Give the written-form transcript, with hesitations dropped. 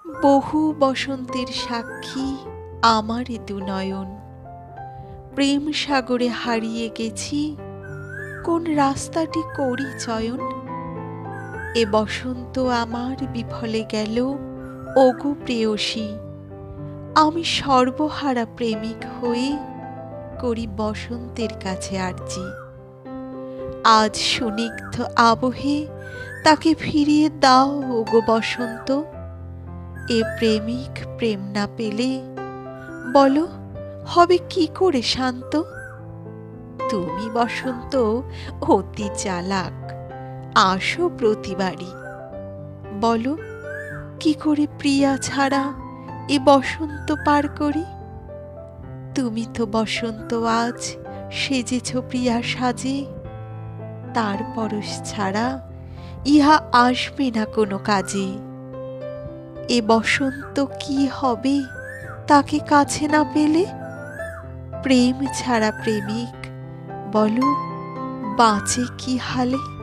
বহু বসন্তের সাক্ষী আমার এ দুনয়ন। প্রেম সাগরে হারিয়ে গেছি, কোন রাস্তাটি করি চয়ন। এ বসন্ত আমার বিফলে গেল, ওগো প্রেয়সী। আমি সর্বহারা প্রেমিক হয়ে করি বসন্তের কাছে আরজি। আজ সুনিগ্ধ আবহে তাকে ফিরিয়ে দাও ওগো বসন্ত। এ প্রেমিক প্রেম না পেলে বলো হবে কি করে শান্ত। তুমি বসন্ত অতি চালাক, আসো প্রতিবারই। বলো কি করে প্রিয়া ছাড়া এ বসন্ত পার করি। তুমি তো বসন্ত আজ সেজেছ প্রিয়া সাজে, তার পরশ ছাড়া ইহা আসবে না কোনো কাজে। এ বসন্ত কি হবে তাকে কাছে না পেলে। প্রেম ছাড়া প্রেমিক বলো বাঁচে কি হালে।